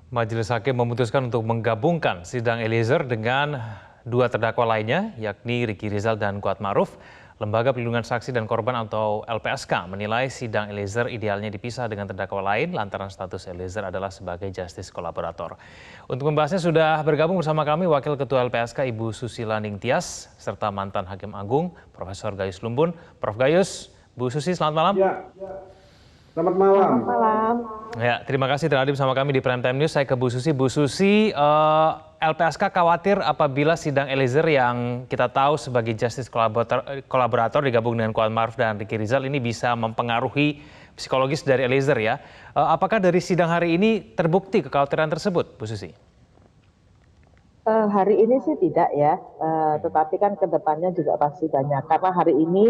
Majelis Hakim memutuskan untuk menggabungkan sidang Eliezer dengan dua terdakwa lainnya, yakni Ricky Rizal dan Kuat Ma'ruf. Lembaga Perlindungan Saksi dan Korban atau LPSK menilai sidang Eliezer idealnya dipisah dengan terdakwa lain lantaran status Eliezer adalah sebagai justice kolaborator. Untuk membahasnya sudah bergabung bersama kami Wakil Ketua LPSK Ibu Susila Ningtyas serta mantan Hakim Agung Profesor Gayus Lumbun. Prof. Gayus, Bu Susi, selamat malam. Ya, selamat malam. Selamat malam. Ya, terima kasih telah hadir bersama kami di Prime Time News. Saya ke Bu Susi. Bu Susi, LPSK khawatir apabila sidang Eliezer yang kita tahu sebagai justice kolaborator digabung dengan Kuat Ma'ruf dan Ricky Rizal ini bisa mempengaruhi psikologis dari Eliezer ya. Apakah dari sidang hari ini terbukti kekhawatiran tersebut, Bu Susi? Hari ini sih tidak ya, tetapi kan ke depannya juga pasti banyak. Karena hari ini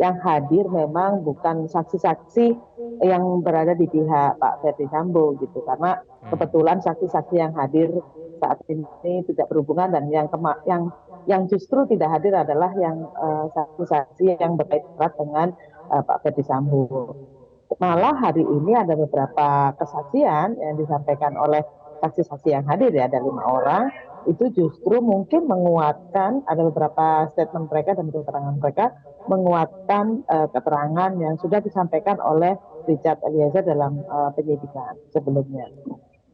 yang hadir memang bukan saksi-saksi yang berada di pihak Pak Ferdi Sambo gitu. Karena kebetulan saksi-saksi yang hadir saat ini tidak berhubungan dan yang justru tidak hadir adalah yang saksi-saksi yang berkaitan dengan Pak Ferdi Sambo. Malah hari ini ada beberapa kesaksian yang disampaikan oleh saksi-saksi yang hadir ya, ada 5 orang, itu justru mungkin menguatkan, ada beberapa statement mereka dan keterangan mereka menguatkan keterangan yang sudah disampaikan oleh Richard Eliezer dalam penyidikan sebelumnya.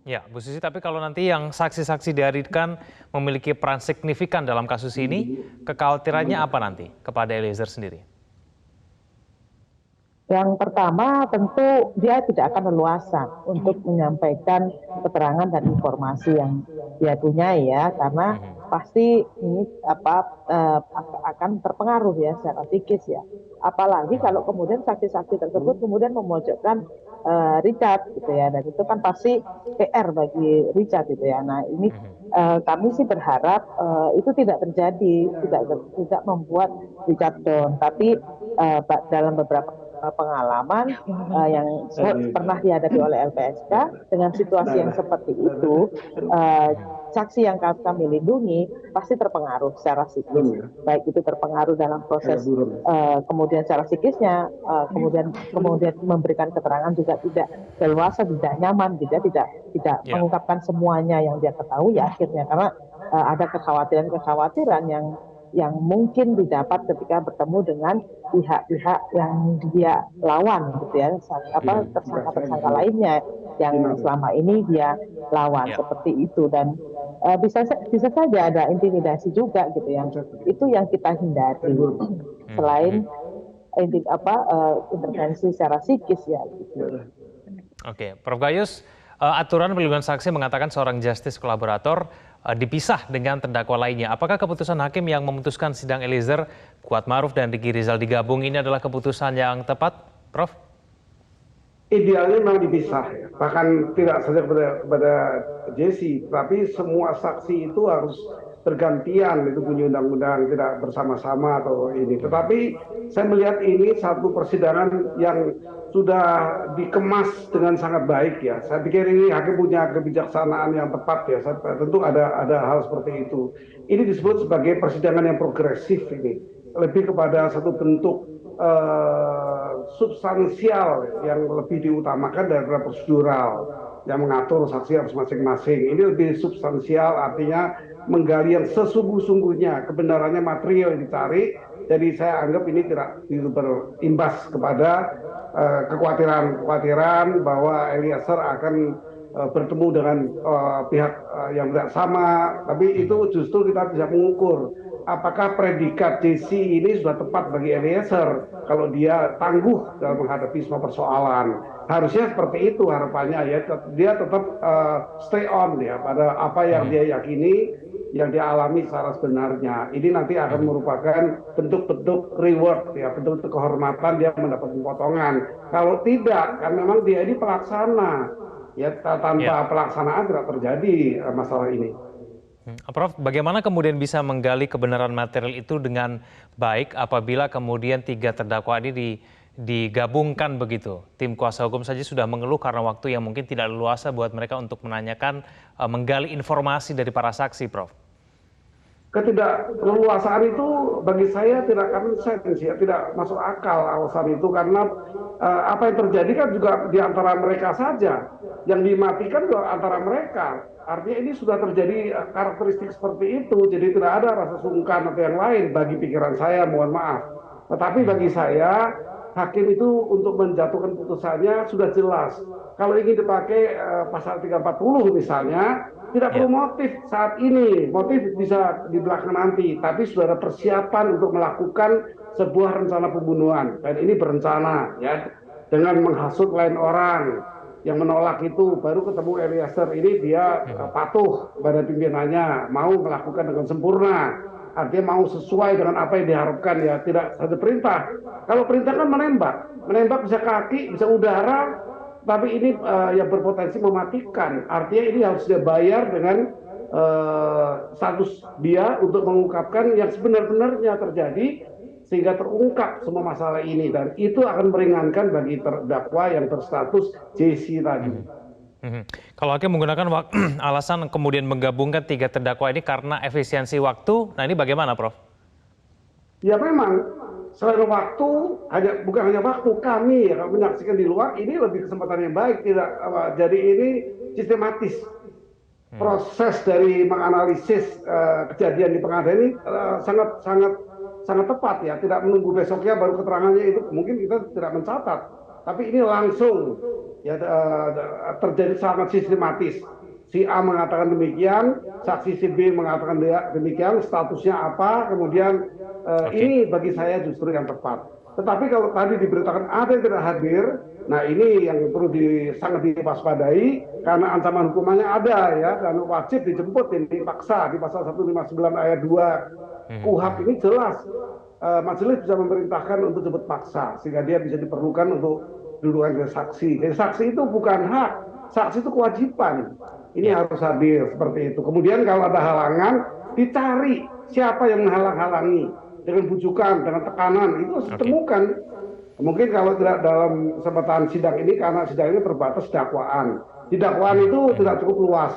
Ya, Bu Susi, tapi kalau nanti yang saksi-saksi dihadirkan memiliki peran signifikan dalam kasus ini, kekhawatirannya apa nanti kepada Eliezer sendiri? Yang pertama tentu dia tidak akan leluasa untuk menyampaikan keterangan dan informasi yang dia punya ya, karena pasti ini akan terpengaruh ya secara psikis ya. Apalagi kalau kemudian saksi-saksi tersebut kemudian memojokkan Richard gitu ya, dan itu kan pasti PR bagi Richard gitu ya. Nah ini kami sih berharap itu tidak terjadi, tidak membuat Richard down, tapi dalam beberapa pengalaman yang pernah dihadapi oleh LPSK dengan situasi yang seperti itu, saksi yang kami lindungi pasti terpengaruh secara psikis, baik itu terpengaruh dalam proses kemudian secara psikisnya, kemudian memberikan keterangan juga tidak leluasa, tidak nyaman, tidak mengungkapkan semuanya yang dia ketahui ya akhirnya, karena ada kekhawatiran yang mungkin didapat ketika bertemu dengan pihak-pihak yang dia lawan gitu ya, tersangka-tersangka lainnya yang selama ini dia lawan seperti itu, dan bisa saja ada intimidasi juga gitu, yang itu yang kita hindari selain intervensi secara psikis ya gitu. Oke, Prof. Gayus, aturan perlindungan saksi mengatakan seorang justice kolaborator dipisah dengan terdakwa lainnya. Apakah keputusan hakim yang memutuskan sidang Eliezer, Kuat Ma'ruf dan Ricky Rizal digabung ini adalah keputusan yang tepat, Prof? Idealnya memang dipisah, ya. Bahkan tidak saja kepada Jesse, tapi semua saksi itu harus bergantian, itu bunyi undang-undang, tidak bersama-sama atau ini. Tetapi saya melihat ini satu persidangan yang sudah dikemas dengan sangat baik ya. Saya pikir ini hakim punya kebijaksanaan yang tepat ya. Tentu ada hal seperti itu. Ini disebut sebagai persidangan yang progresif ini. Lebih kepada satu bentuk substansial yang lebih diutamakan daripada prosedural yang mengatur saksi harus masing-masing. Ini lebih substansial, artinya menggali yang sesungguh-sungguhnya kebenarannya material yang dicari. Jadi saya anggap ini tidak berimbas kepada kekhawatiran bahwa Eliezer akan bertemu dengan pihak yang tidak sama. Tapi itu justru kita bisa mengukur apakah predikat Jesse ini sudah tepat bagi Eliezer kalau dia tangguh dalam menghadapi semua persoalan. Harusnya seperti itu harapannya ya, dia tetap stay on ya pada apa yang dia yakini, yang dia alami secara sebenarnya. Ini nanti akan merupakan bentuk-bentuk reward ya, bentuk-bentuk kehormatan dia mendapat potongan. Kalau tidak, kan memang dia ini pelaksana ya, tanpa pelaksanaan tidak terjadi masalah ini. Prof, bagaimana kemudian bisa menggali kebenaran material itu dengan baik apabila kemudian 3 terdakwa ini digabungkan begitu? Tim kuasa hukum saja sudah mengeluh karena waktu yang mungkin tidak leluasa buat mereka untuk menanyakan, menggali informasi dari para saksi, Prof. Ketidakleluasaan itu bagi saya tidak common sense ya, tidak masuk akal alasan itu, karena apa yang terjadi kan juga di antara mereka saja, yang dimatikan juga antara mereka. Artinya ini sudah terjadi karakteristik seperti itu, jadi tidak ada rasa sungkan atau yang lain bagi pikiran saya, mohon maaf. Tetapi bagi saya, hakim itu untuk menjatuhkan putusannya sudah jelas. Kalau ingin dipakai pasal 340 misalnya, tidak perlu motif saat ini, motif bisa di belakang nanti, tapi sudah ada persiapan untuk melakukan sebuah rencana pembunuhan, dan ini berencana ya, dengan menghasut lain orang. Yang menolak itu baru ketemu Eliezer ini, dia patuh pada pimpinannya, mau melakukan dengan sempurna, artinya mau sesuai dengan apa yang diharapkan ya, tidak satu perintah. Kalau perintah kan menembak bisa kaki, bisa udara, tapi ini yang berpotensi mematikan. Artinya ini harus dia bayar dengan status dia untuk mengungkapkan yang sebenar-benarnya terjadi, sehingga terungkap semua masalah ini, dan itu akan meringankan bagi terdakwa yang berstatus JC tadi. Kalau hakim menggunakan alasan kemudian menggabungkan 3 terdakwa ini karena efisiensi waktu, nah ini bagaimana, Prof? Ya memang selain waktu, bukan hanya waktu, kami ya, kalau menyaksikan di luar ini lebih kesempatan yang baik, tidak jadi ini sistematis. Proses dari menganalisis kejadian di pengadilan ini sangat tepat ya, tidak menunggu besoknya baru keterangannya, itu mungkin kita tidak mencatat, tapi ini langsung ya terjadi sangat sistematis. Si A mengatakan demikian, saksi si B mengatakan demikian, statusnya apa, kemudian ini bagi saya justru yang tepat. Tetapi kalau tadi diberitakan ada yang tidak hadir, nah ini yang perlu sangat diwaspadai, karena ancaman hukumannya ada ya, dan wajib dijemput ini paksa di pasal 159 ayat 2 KUHP ini jelas. Majelis bisa memerintahkan untuk jemput paksa sehingga dia bisa diperlukan untuk dudukan sebagai saksi. Jadi saksi itu bukan hak, saksi itu kewajiban. Ini harus hadir seperti itu. Kemudian kalau ada halangan, dicari siapa yang menghalang-halangi dengan bujukan, dengan tekanan, itu harus ditemukan. Mungkin kalau tidak dalam kesempatan sidang ini, karena sidang ini terbatas dakwaan. Di dakwaan itu tidak cukup luas.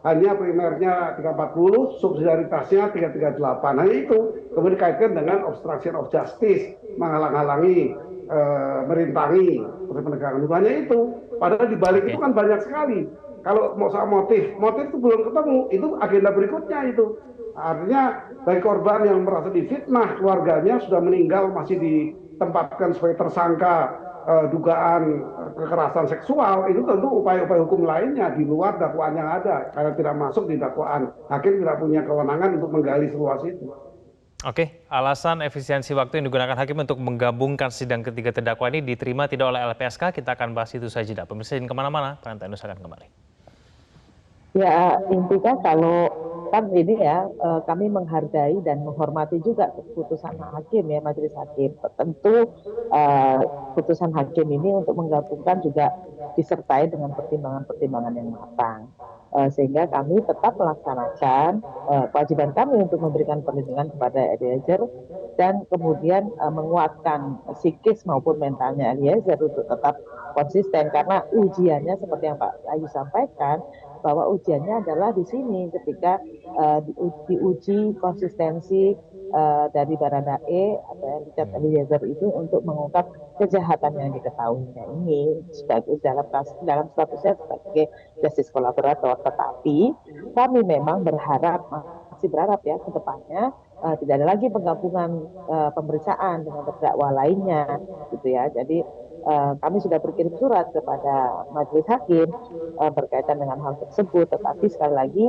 Hanya primernya 340, subsidiaritasnya 338. Hanya itu. Kemudian dikaitkan dengan obstruction of justice, menghalang-halangi, merintangi proses penegakan hukum. Hanya itu. Padahal di balik itu kan banyak sekali. Kalau mau soal motif itu belum ketemu, itu agenda berikutnya itu. Artinya bagi korban yang merasa difitnah, keluarganya sudah meninggal masih ditempatkan sebagai tersangka dugaan kekerasan seksual, itu tentu upaya-upaya hukum lainnya di luar dakwaan yang ada, karena tidak masuk di dakwaan. Hakim tidak punya kewenangan untuk menggali seluas itu. Oke, alasan efisiensi waktu yang digunakan hakim untuk menggabungkan sidang ketiga terdakwa ini diterima tidak oleh LPSK. Kita akan bahas itu saja. Pemirsa jangan kemana-mana, Pantau News akan kembali. Ya, intinya kalau kan ini ya, kami menghargai dan menghormati juga keputusan hakim ya, majelis hakim. Tentu putusan hakim ini untuk menggabungkan juga disertai dengan pertimbangan-pertimbangan yang matang. Sehingga kami tetap melaksanakan kewajiban kami untuk memberikan perlindungan kepada Eliezer, dan kemudian menguatkan psikis maupun mentalnya Eliezer untuk tetap konsisten, karena ujiannya seperti yang Pak Ayu sampaikan, bahwa ujiannya adalah di sini ketika diuji konsistensi dari Baradae atau Richard Eliezer itu untuk mengungkap kejahatan yang diketahuinya ini sebagai dalam statusnya sebagai justice collaborator. Tetapi kami memang masih berharap ya ke depannya tidak ada lagi penggabungan pemeriksaan dengan terdakwa lainnya gitu ya. Jadi kami sudah berkirim surat kepada majelis hakim berkaitan dengan hal tersebut. Tetapi sekali lagi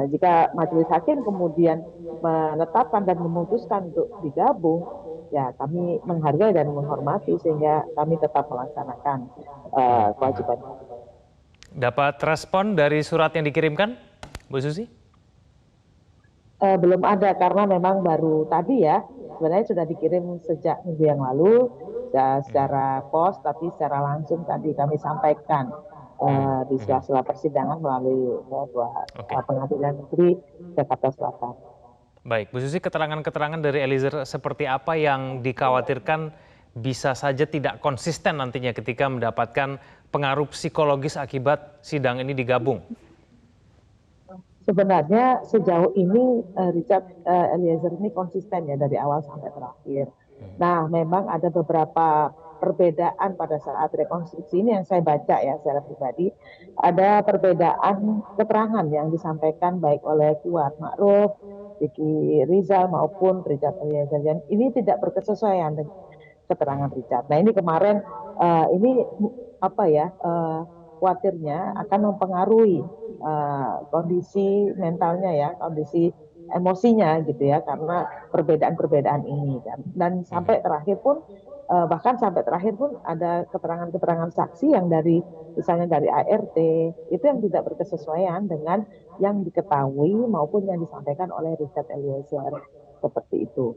jika majelis hakim kemudian menetapkan dan memutuskan untuk digabung, ya kami menghargai dan menghormati, sehingga kami tetap melaksanakan kewajiban. Dapat respon dari surat yang dikirimkan, Bu Susi? Belum ada, karena memang baru tadi ya. Sebenarnya sudah dikirim sejak minggu yang lalu secara pos, tapi secara langsung tadi kami sampaikan di sela-sela persidangan melalui Pengadilan Negeri Jakarta Selatan. Baik, Bu Susi, keterangan-keterangan dari Eliezer seperti apa yang dikhawatirkan bisa saja tidak konsisten nantinya ketika mendapatkan pengaruh psikologis akibat sidang ini digabung? Sebenarnya sejauh ini Richard Eliezer ini konsisten ya dari awal sampai terakhir. Nah, memang ada beberapa perbedaan pada saat rekonstruksi ini yang saya baca ya secara pribadi, ada perbedaan keterangan yang disampaikan baik oleh Kuat Ma'ruf, Ricky Rizal maupun Richard Eliezer. Ini tidak berkesesuaian dengan keterangan Richard. Nah ini kemarin ini apa ya khawatirnya akan mempengaruhi kondisi mentalnya ya, kondisi emosinya gitu ya, karena perbedaan-perbedaan ini kan. Dan sampai terakhir pun bahkan sampai terakhir pun ada keterangan-keterangan saksi yang dari misalnya dari ART itu yang tidak berkesesuaian dengan yang diketahui maupun yang disampaikan oleh Richard Eliezer seperti itu.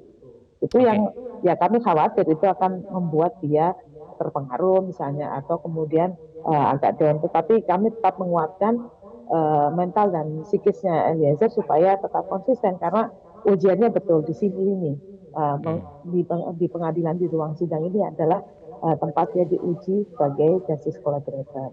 Itu yang ya kami khawatir itu akan membuat dia terpengaruh misalnya atau kemudian agak down. Tetapi kami tetap menguatkan mental dan psikisnya Eliezer supaya tetap konsisten karena ujiannya betul di sini ini di pengadilan di ruang sidang ini adalah tempat dia diuji sebagai justice collaborator.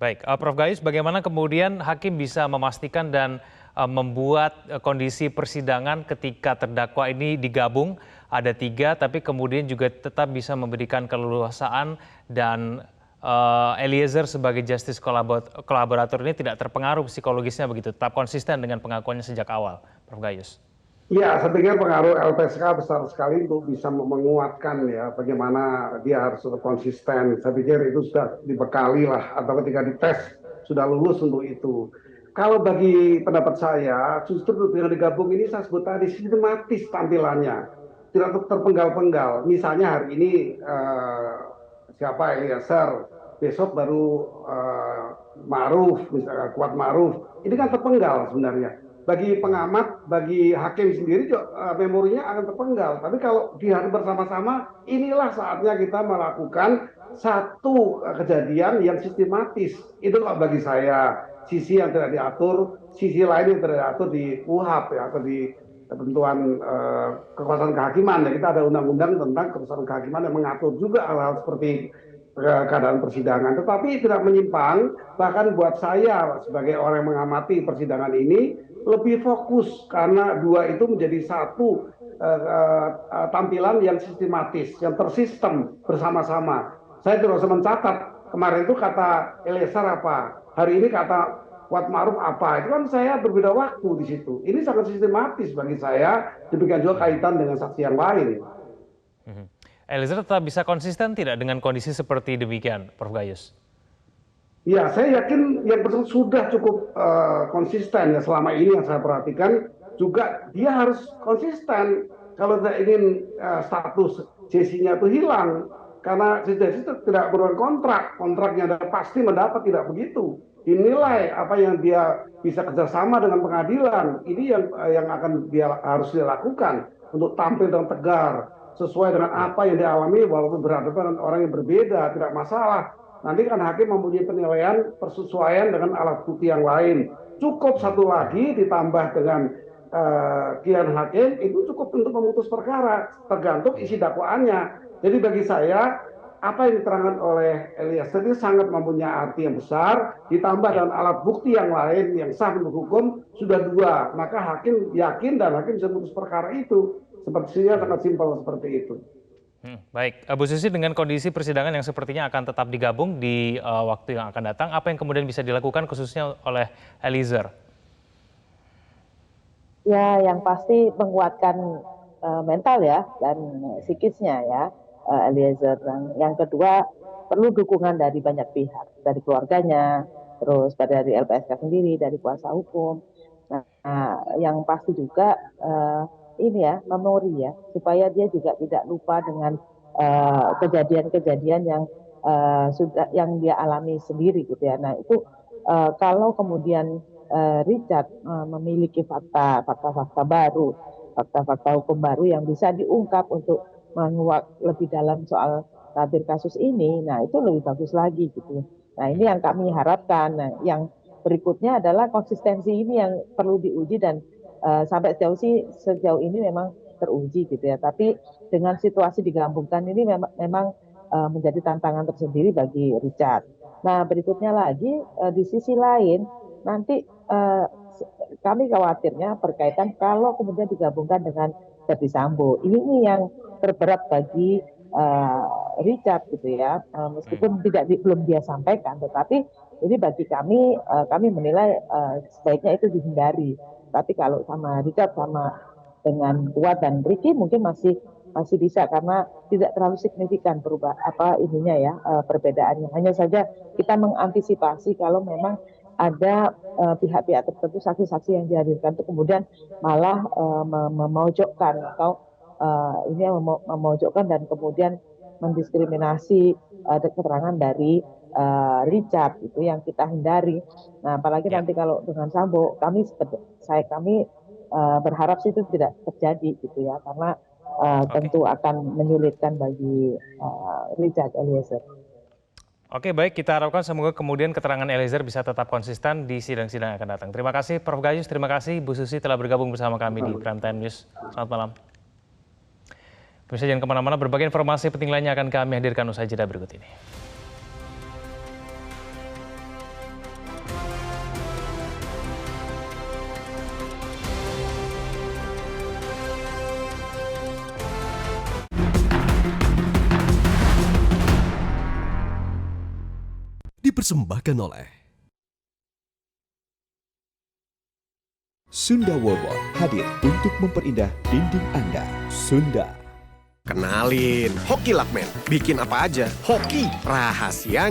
Baik, Prof. Gayus, bagaimana kemudian hakim bisa memastikan dan membuat kondisi persidangan ketika terdakwa ini digabung ada 3, tapi kemudian juga tetap bisa memberikan keleluasaan dan Eliezer sebagai justice kolaborator ini tidak terpengaruh psikologisnya begitu, tetap konsisten dengan pengakuannya sejak awal, Prof. Gayus? Ya, saya pikir pengaruh LPSK besar sekali untuk bisa menguatkan ya bagaimana dia harus konsisten. Saya pikir itu sudah dibekali lah atau ketika dites sudah lulus untuk itu. Kalau bagi pendapat saya, justru dengan digabung ini saya sebut tadi sistematis tampilannya, tidak terpenggal-penggal. Misalnya hari ini siapa Eliezer, besok baru Ma'ruf, misalnya Kuat Ma'ruf. Ini kan terpenggal sebenarnya. Bagi pengamat, bagi hakim sendiri juga memorinya akan terpenggal. Tapi kalau di hari bersama-sama, inilah saatnya kita melakukan satu kejadian yang sistematis. Itu kalau bagi saya sisi yang tidak diatur, sisi lain yang tidak diatur di KUHP ya, atau di ketentuan kekuasaan kehakiman. Ya, kita ada undang-undang tentang kekuasaan kehakiman yang mengatur juga hal-hal seperti keadaan persidangan. Tetapi tidak menyimpang, bahkan buat saya sebagai orang yang mengamati persidangan ini, lebih fokus karena dua itu menjadi satu tampilan yang sistematis, yang tersistem bersama-sama. Saya tidak usah mencatat kemarin itu kata Eliezer apa, hari ini kata Kuat Ma'ruf apa, itu kan saya berbeda waktu di situ. Ini sangat sistematis bagi saya, demikian juga kaitan dengan saksi yang lain. Eliezer tetap bisa konsisten tidak dengan kondisi seperti demikian, Prof. Gayus? Ya, saya yakin yang bersangkutan sudah cukup konsisten ya selama ini yang saya perhatikan. Juga dia harus konsisten kalau tidak ingin status JC-nya itu hilang. Karena JC itu tidak berkontrak, kontraknya pasti mendapat, tidak begitu. Dinilai apa yang dia bisa kerjasama dengan pengadilan, ini yang akan harus dia lakukan untuk tampil dengan tegar, sesuai dengan apa yang dialami walaupun berhadapan dengan orang yang berbeda, tidak masalah. Nanti kan hakim mempunyai penilaian persesuaian dengan alat bukti yang lain. Cukup satu lagi ditambah dengan kian hakim itu cukup untuk memutus perkara, tergantung isi dakwaannya. Jadi bagi saya apa yang diterangkan oleh Eliezer itu sangat mempunyai arti yang besar, ditambah dengan alat bukti yang lain yang sah menurut hukum sudah 2, maka hakim yakin dan hakim bisa memutus perkara itu. Sepertinya sangat simpel seperti itu. Baik, Bu Susi, dengan kondisi persidangan yang sepertinya akan tetap digabung di waktu yang akan datang, apa yang kemudian bisa dilakukan khususnya oleh Eliezer? Ya, yang pasti menguatkan mental ya dan psikisnya ya Eliezer. Dan yang kedua perlu dukungan dari banyak pihak, dari keluarganya, terus dari LPSK sendiri, dari kuasa hukum. Nah, yang pasti juga ini ya memori ya supaya dia juga tidak lupa dengan kejadian-kejadian yang sudah yang dia alami sendiri gitu ya. Nah itu kalau kemudian Richard memiliki fakta-fakta baru, fakta-fakta hukum baru yang bisa diungkap untuk menguak lebih dalam soal tabir kasus ini, nah itu lebih bagus lagi gitu. Nah ini yang kami harapkan. Nah yang berikutnya adalah konsistensi ini yang perlu diuji dan sampai sejauh ini memang teruji gitu ya. Tapi dengan situasi digabungkan ini memang menjadi tantangan tersendiri bagi Richard. Nah berikutnya lagi di sisi lain nanti kami khawatirnya berkaitan kalau kemudian digabungkan dengan Verdi Sambo. Ini yang terberat bagi Richard gitu ya, meskipun belum dia sampaikan, tetapi ini bagi kami menilai sebaiknya itu dihindari. Tapi kalau sama Richard sama dengan Kuat dan Ricky mungkin masih bisa karena tidak terlalu signifikan perbedaannya. Hanya saja kita mengantisipasi kalau memang ada pihak-pihak tertentu, saksi-saksi yang dihadirkan itu kemudian malah memojokkan atau memojokkan dan kemudian mendiskriminasi keterangan dari Richard, itu yang kita hindari. Nah, apalagi nanti kalau dengan Sambo, kami berharap sih itu tidak terjadi gitu ya, karena tentu akan menyulitkan bagi Richard Eliezer. Oke, baik, kita harapkan semoga kemudian keterangan Eliezer bisa tetap konsisten di sidang-sidang yang akan datang. Terima kasih Prof. Gayus, terima kasih Bu Susi telah bergabung bersama kami di Prime Time News. Selamat malam. Pemirsa jangan kemana-mana, berbagai informasi penting lainnya akan kami hadirkan usai jeda berikut ini. Dipersembahkan oleh Sunda Worldwide, hadir untuk memperindah dinding Anda. Sunda. Kenalin, Hoki Lakman. Bikin apa aja, hoki rahasianya.